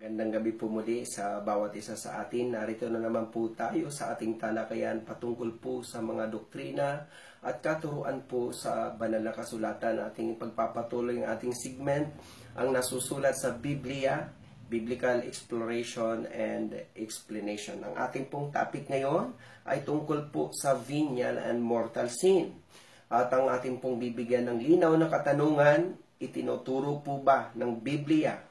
Magandang gabi po muli sa bawat isa sa atin. Narito na naman po tayo sa ating talakayan patungkol po sa mga doktrina at katuruan po sa banal na kasulatan. Ating pagpapatuloy ang ating segment, ang nasusulat sa Biblia, Biblical Exploration and Explanation. Ang ating pong topic ngayon ay tungkol po sa venial and mortal sin. At ang ating pong bibigyan ng linaw na katanungan, itinuturo po ba ng Biblia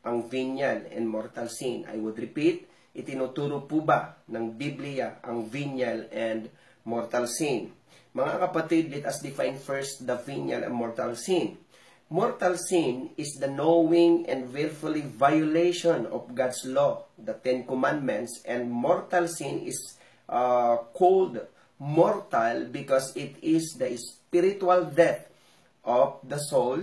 ang venial and mortal sin? I would repeat, itinuturo po ba ng Biblia ang venial and mortal sin? Mga kapatid, let us define first the venial and mortal sin. Mortal sin is the knowing and willfully violation of God's law, the Ten Commandments, and mortal sin is called mortal because it is the spiritual death of the soul,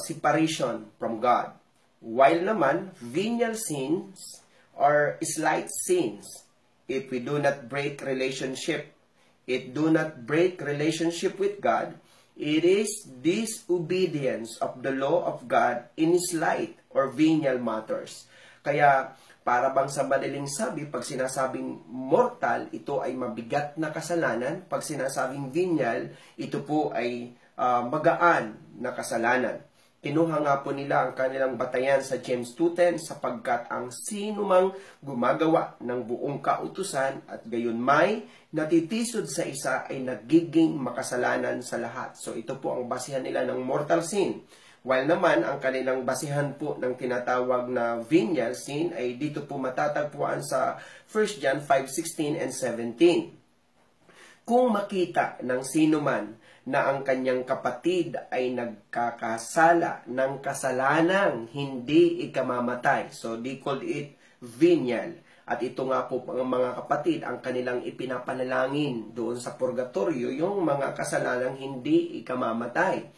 separation from God. While naman, venial sins are slight sins. If we do not break relationship with God, it is disobedience of the law of God in slight or venial matters. Kaya, para bang sa madaling sabi, pag sinasabing mortal, ito ay mabigat na kasalanan. Pag sinasabing venial, ito po ay magaan na kasalanan. Kinuha nga po nila ang kanilang batayan sa James 2:10 sapagkat ang sino mang gumagawa ng buong kautusan at gayon may natitisod sa isa ay nagiging makasalanan sa lahat. So ito po ang basihan nila ng mortal sin. While naman ang kanilang basihan po ng tinatawag na venial sin ay dito po matatagpuan sa 1 John 5:16 and 17. Kung makita ng sino man na ang kanyang kapatid ay nagkakasala ng kasalanang hindi ikamamatay. So, they called it venial. At ito nga po ang mga kapatid, ang kanilang ipinapanalangin doon sa purgatorio, yung mga kasalanang hindi ikamamatay.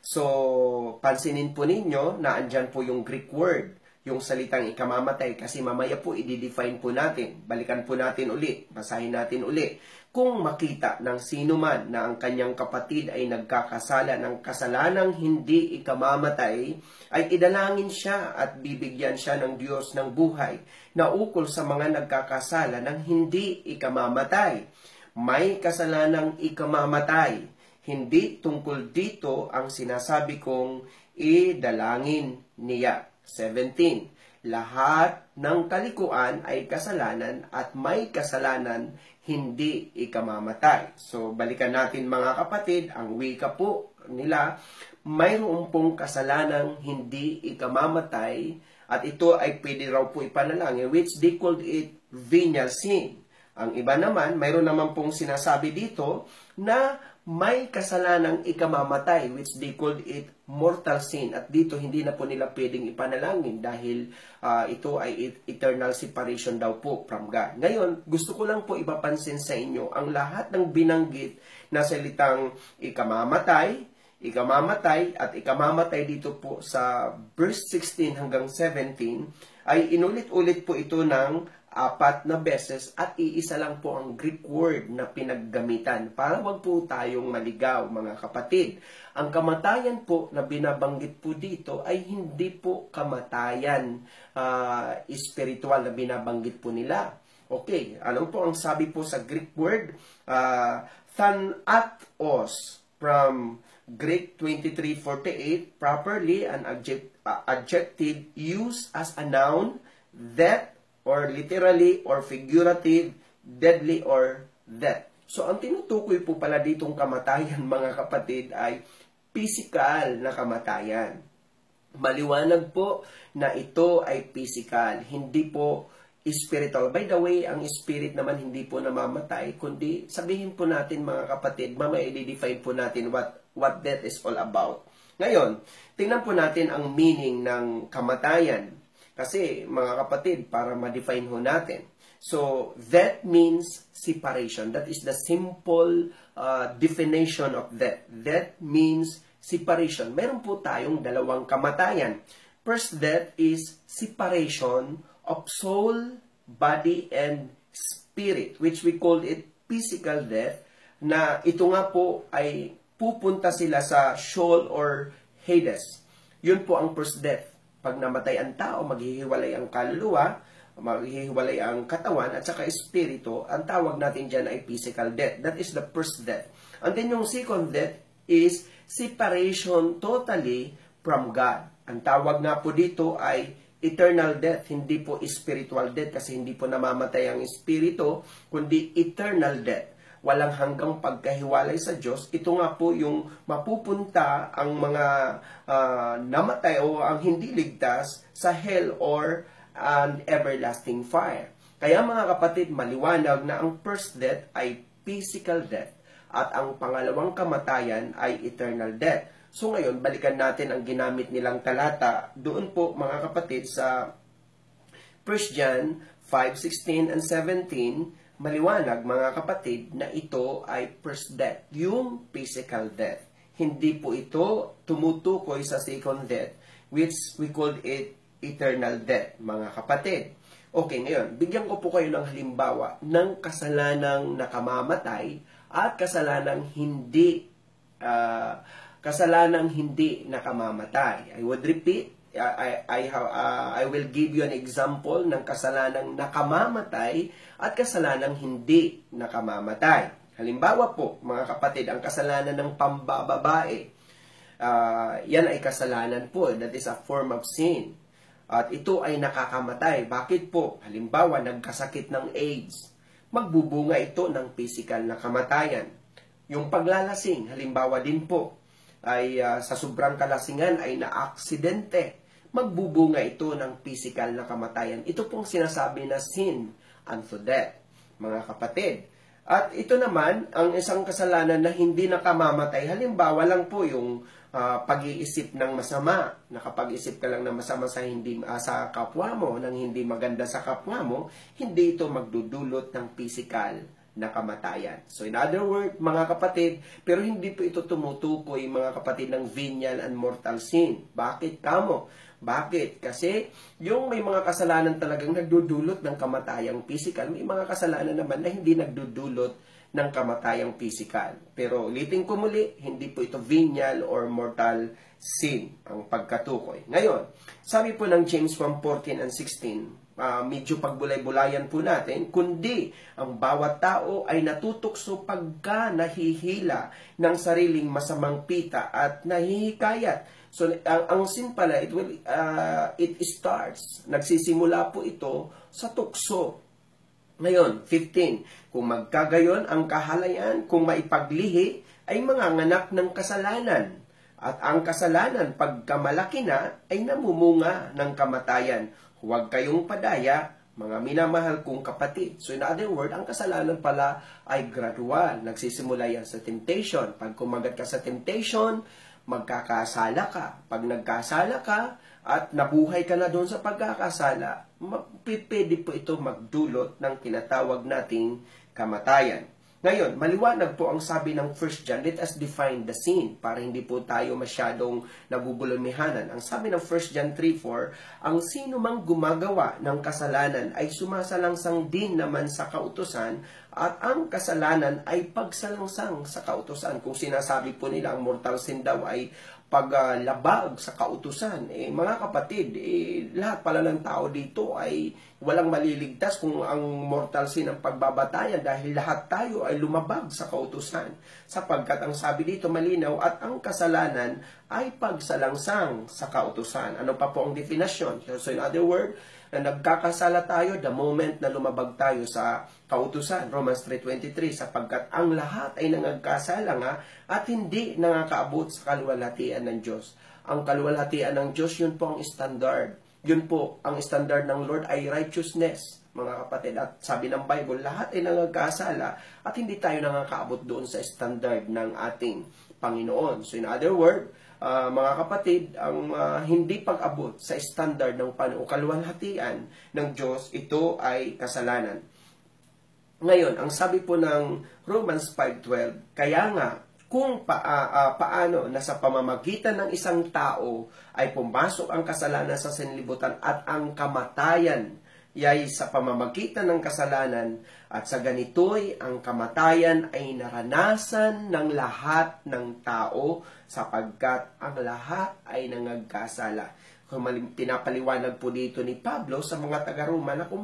So, pansinin po ninyo na andyan po yung Greek word, yung salitang ikamamatay, kasi mamaya po i-define po natin. Balikan po natin uli, basahin natin uli. Kung makita ng sino man na ang kanyang kapatid ay nagkakasala ng kasalanang hindi ikamamatay, ay idalangin siya at bibigyan siya ng Diyos ng buhay na ukol sa mga nagkakasala ng hindi ikamamatay. May kasalanang ikamamatay. Hindi tungkol dito ang sinasabi kong idalangin niya. 17. Lahat ng kalikuan ay kasalanan at may kasalanan hindi ikamamatay. So, balikan natin mga kapatid, ang wika po nila, mayroon pong kasalanang hindi ikamamatay at ito ay pwede raw po ipanalangin, which they called it venial sin. Ang iba naman, mayroon naman pong sinasabi dito na may kasalanang ikamamatay, which they called it mortal sin. At dito, hindi na po nila pwedeng ipanalangin dahil ito ay eternal separation daw po from God. Ngayon, gusto ko lang po ipapansin sa inyo, ang lahat ng binanggit na salitang ikamamatay at ikamamatay dito po sa verse 16 hanggang 17, ay inulit-ulit po ito ng 4 na beses at iisa lang po ang Greek word na pinaggamitan para wag po tayong maligaw mga kapatid. Ang kamatayan po na binabanggit po dito ay hindi po kamatayan spiritual na binabanggit po nila. Okay, ano po ang sabi po sa Greek word? Thanatos from Greek 23:48, properly an adjective used as a noun that or literally or figurative, deadly or death. So, ang tinutukoy po pala ditong kamatayan, mga kapatid, ay physical na kamatayan. Maliwanag po na ito ay physical, hindi po spiritual. By the way, ang spirit naman hindi po namamatay, kundi sabihin po natin, mga kapatid, mamaya i-define po natin what death is all about. Ngayon, tingnan po natin ang meaning ng kamatayan. Kasi, mga kapatid, para ma-define ho natin. So, that means separation. That is the simple definition of death. That means separation. Meron po tayong dalawang kamatayan. First death is separation of soul, body, and spirit, which we call it physical death, na ito nga po ay pupunta sila sa Sheol or Hades. Yun po ang first death. Pag namatay ang tao, maghihiwalay ang kaluluwa, maghihiwalay ang katawan at saka espiritu. Ang tawag natin dyan ay physical death. That is the first death. And then yung second death is separation totally from God. Ang tawag nga po dito ay eternal death, hindi po spiritual death kasi hindi po namamatay ang espiritu, kundi eternal death. Walang hanggang pagkahiwalay sa Diyos. Ito nga po yung mapupunta ang mga namatay o ang hindi ligtas sa hell or an everlasting fire. Kaya mga kapatid, maliwanag na ang first death ay physical death at ang pangalawang kamatayan ay eternal death. So ngayon, balikan natin ang ginamit nilang talata doon po mga kapatid sa 1 John 5:16 and 17, maliwanag mga kapatid na ito ay first death, yung physical death. Hindi po ito tumutukoy sa second death, which we call it eternal death, mga kapatid. Okay, ngayon, bigyan ko po kayo ng halimbawa ng kasalanang nakamamatay at kasalanang hindi nakamamatay. I would repeat, I will give you an example ng kasalanang nakamamatay at kasalanang hindi nakamamatay. Halimbawa po, mga kapatid, ang kasalanan ng pambababae, yan ay kasalanan po. That is a form of sin. At ito ay nakakamatay. Bakit po? Halimbawa, nagkasakit ng AIDS. Magbubunga ito ng physical na kamatayan. Yung paglalasing, halimbawa din po, ay sa sobrang kalasingan ay naaksidente. Magbubunga ito ng physical na kamatayan. Ito pong sinasabi na sin unto death, mga kapatid. At ito naman, ang isang kasalanan na hindi nakamamatay, halimbawa lang po yung pag-iisip ng masama. Nakapag-isip ka lang ng masama sa kapwa mo, ng hindi maganda sa kapwa mo, hindi ito magdudulot ng physical na kamatayan. So in other words, mga kapatid, pero hindi po ito tumutukoy, mga kapatid, ng venial and mortal sin. Bakit kamo? Bakit? Kasi yung may mga kasalanan talagang nagdudulot ng kamatayang physical, may mga kasalanan naman na hindi nagdudulot ng kamatayang physical. Pero ulitin ko muli, hindi po ito venial or mortal sin ang pagkatukoy. Ngayon, sabi po ng James 1:14 and 16, medyo pagbulay-bulayan po natin, kundi ang bawat tao ay natutukso pagka nahihila ng sariling masamang pita at nahihikayat. So, ang sin pala, it starts, nagsisimula po ito sa tukso. Ngayon, 15, kung magkagayon ang kahalayan, kung maipaglihi, ay manganganak ng kasalanan. At ang kasalanan, pagkamalaki na, ay namumunga ng kamatayan. Huwag kayong padaya, mga minamahal kong kapatid. So in other words, ang kasalanan pala ay gradual. Nagsisimula yan sa temptation. Pag kumagat ka sa temptation, magkakasala ka. Pag nagkasala ka at nabuhay ka na doon sa pagkakasala, pwede po ito magdulot ng tinatawag nating kamatayan. Ngayon, maliwanag po ang sabi ng 1 John, let us define the sin para hindi po tayo masyadong nabubulamihanan. Ang sabi ng 1 John 3:4, ang sino mang gumagawa ng kasalanan ay sumasalangsang din naman sa kautusan at ang kasalanan ay pagsalangsang sa kautusan. Kung sinasabi po nila ang mortal sin daw ay paglabag sa kautusan, mga kapatid, lahat pala ng tao dito ay walang maliligtas kung ang mortal sin ang pagbabatayan dahil lahat tayo ay lumabag sa kautusan. Sapagkat ang sabi dito malinaw at ang kasalanan ay pagsalangsang sa kautusan. Ano pa po ang definasyon? So in other words, na nagkakasala tayo the moment na lumabag tayo sa kautusan. Romans 3:23, sapagkat ang lahat ay nangagkasala nga at hindi nangakaabot sa kaluwalhatian ng Diyos. Ang kaluwalhatian ng Diyos, yun po ang standard. Yun po, ang standard ng Lord ay righteousness, mga kapatid. At sabi ng Bible, lahat ay nangagkasala at hindi tayo nangakaabot doon sa standard ng ating Panginoon. So in other words, mga kapatid, ang hindi pag-abot sa standard ng kaluwalhatian ng Diyos, ito ay kasalanan. Ngayon, ang sabi po ng Romans 5:12, kaya nga, kung paano na sa pamamagitan ng isang tao ay pumasok ang kasalanan sa sanlibutan at ang kamatayan yay sa pamamagitan ng kasalanan at sa ganito'y ang kamatayan ay naranasan ng lahat ng tao sapagkat ang lahat ay nangagkasala. Pinapaliwanag po dito ni Pablo sa mga taga-Roma na kung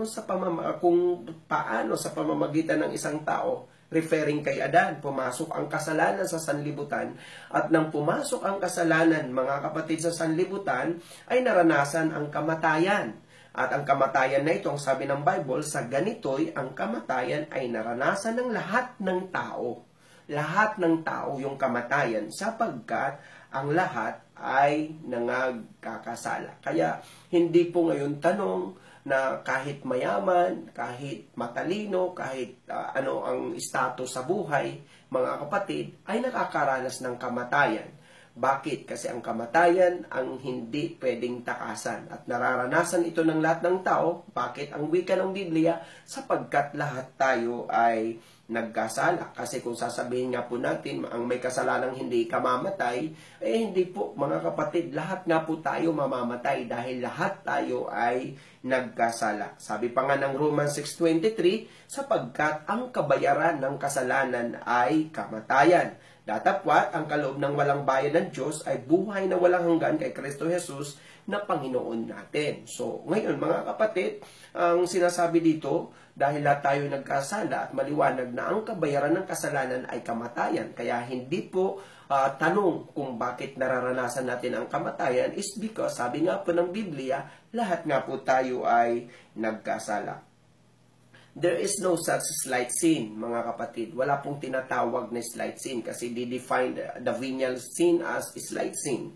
paano sa pamamagitan ng isang tao, referring kay Adan, pumasok ang kasalanan sa sanlibutan, at nang pumasok ang kasalanan, mga kapatid, sa sanlibutan, ay naranasan ang kamatayan. At ang kamatayan na ito, ang sabi ng Bible, sa ganito'y ang kamatayan ay naranasan ng lahat ng tao. Lahat ng tao yung kamatayan, sapagkat ang lahat ay nangagkakasala. Kaya hindi po ngayon tanong na kahit mayaman, kahit matalino, kahit ano ang status sa buhay, mga kapatid, ay nakakaranas ng kamatayan. Bakit? Kasi ang kamatayan ang hindi pwedeng takasan. At nararanasan ito ng lahat ng tao. Bakit? Ang wika ng Biblia, sapagkat lahat tayo ay nagkasala. Kasi kung sasabihin nga po natin, ang may kasalanang hindi ka mamatay, hindi po, mga kapatid, lahat nga po tayo mamamatay dahil lahat tayo ay nagkasala. Sabi pa nga ng Romans 6:23, sapagkat ang kabayaran ng kasalanan ay kamatayan. Datapwat, ang kaloob ng walang bayad ng Diyos ay buhay na walang hanggan kay Kristo Jesus na Panginoon natin. So, ngayon mga kapatid, ang sinasabi dito, dahil lahat tayo nagkasala at maliwanag na ang kabayaran ng kasalanan ay kamatayan. Kaya hindi po tanong kung bakit nararanasan natin ang kamatayan is because, sabi nga po ng Biblia, lahat nga po tayo ay nagkasala. There is no such slight sin, mga kapatid. Wala pong tinatawag na slight sin kasi they define the venial sin as slight sin.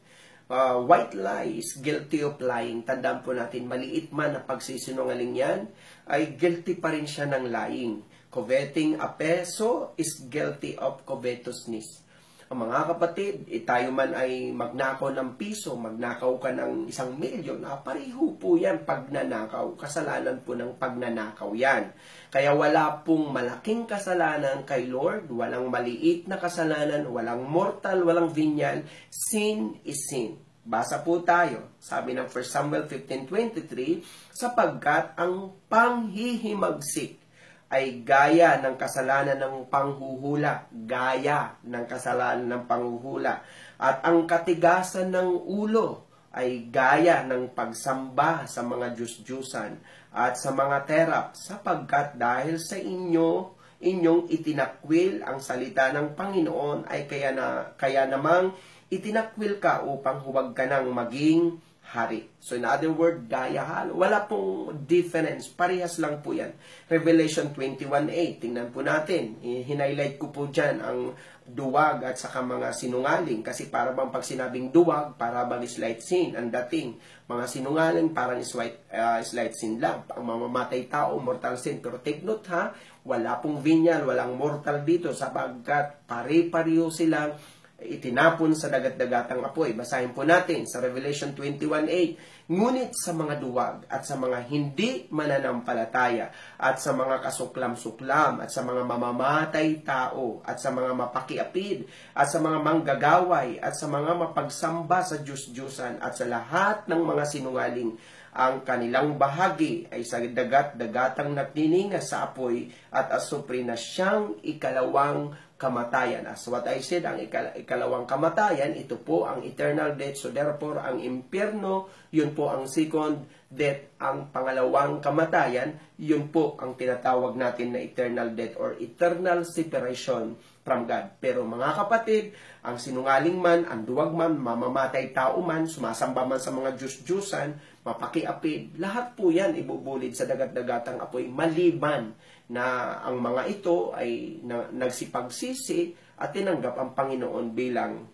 White lie is guilty of lying. Tandaan po natin, maliit man na pagsisinungaling yan, ay guilty pa rin siya ng lying. Coveting a peso is guilty of covetousness. Ang mga kapatid, tayo man ay magnakaw ng piso, magnakaw ka ng 1,000,000, pareho po yan pagnanakaw. Kasalanan po ng pagnanakaw yan. Kaya wala pong malaking kasalanan kay Lord, walang maliit na kasalanan, walang mortal, walang venial. Sin is sin. Basa po tayo. Sabi ng 1 Samuel 15:23, sapagkat ang panghihimagsik ay gaya ng kasalanan ng panghuhula. Gaya ng kasalanan ng panghuhula. At ang katigasan ng ulo ay gaya ng pagsamba sa mga Diyos-Diyusan at sa mga terap, sapagkat dahil sa inyong itinakwil ang salita ng Panginoon, ay kaya namang itinakwil ka upang huwag ka nang maging hari. So in other word, gaya halo. Wala pong difference. Parehas lang po yan. Revelation 21:8. Tingnan po natin. Hinighlight ko po dyan ang duwag at saka mga sinungaling. Kasi para bang pag sinabing duwag, para bang slight sin ang dating. Mga sinungaling, parang slight sin lang. Ang mamamatay tao, mortal sin. Pero take note ha, wala pong venial, walang mortal dito sapagkat pare-pareho silang itinapon sa dagat-dagatang apoy. Basahin po natin sa Revelation 21:8. Ngunit sa mga duwag at sa mga hindi mananampalataya at sa mga kasuklam-suklam at sa mga mamamatay tao at sa mga mapakiapid at sa mga manggagaway at sa mga mapagsamba sa Diyos-Diyusan at sa lahat ng mga sinungaling, ang kanilang bahagi ay sa dagat-dagatang nagniningas sa apoy at asupre na siyang ikalawang kamatayan. As what I said, ang ikalawang kamatayan, ito po ang eternal death. So therefore, ang impyerno, yun po ang second death. Ang pangalawang kamatayan, yun po ang tinatawag natin na eternal death or eternal separation from God. Pero mga kapatid, ang sinungaling man, ang duwag man, mamamatay tao man, sumasamba man sa mga Diyos-Diyusan, mapakiapid, lahat po yan ibubulid sa dagat-dagatang apoy, maliban na ang mga ito ay nagsipagsisi at tinanggap ang Panginoon bilang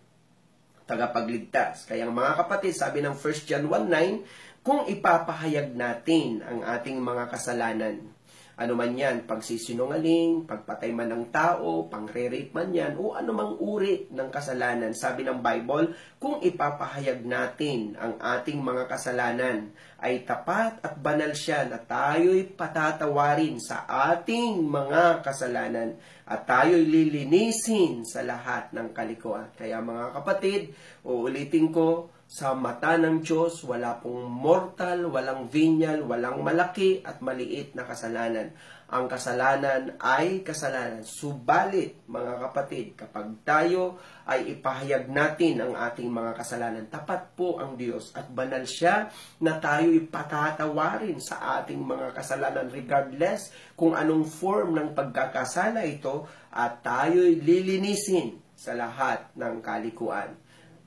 tagapagligtas. Kaya mga kapatid, sabi ng 1 John 1:9, kung ipapahayag natin ang ating mga kasalanan, ano man yan, pagsisinungaling, pagpatay man ng tao, pangre-rape man yan, o anumang uri ng kasalanan. Sabi ng Bible, kung ipapahayag natin ang ating mga kasalanan, ay tapat at banal siya na tayo'y patatawarin sa ating mga kasalanan at tayo'y lilinisin sa lahat ng kalikuan. Kaya mga kapatid, uulitin ko, sa mata ng Diyos, wala pong mortal, walang venial, walang malaki at maliit na kasalanan. Ang kasalanan ay kasalanan. Subalit, mga kapatid, kapag tayo ay ipahayag natin ang ating mga kasalanan, tapat po ang Diyos at banal siya na tayo ipatatawarin sa ating mga kasalanan regardless kung anong form ng pagkakasala ito at tayo'y lilinisin sa lahat ng kalikuan.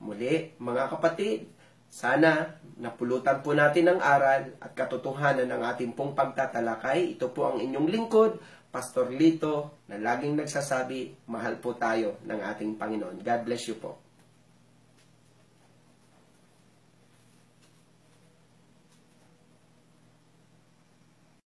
Muli, mga kapatid, sana napulutan po natin ang aral at katotohanan ng ating pong pagtatalakay. Ito po ang inyong lingkod, Pastor Lito, na laging nagsasabi, mahal po tayo ng ating Panginoon. God bless you po.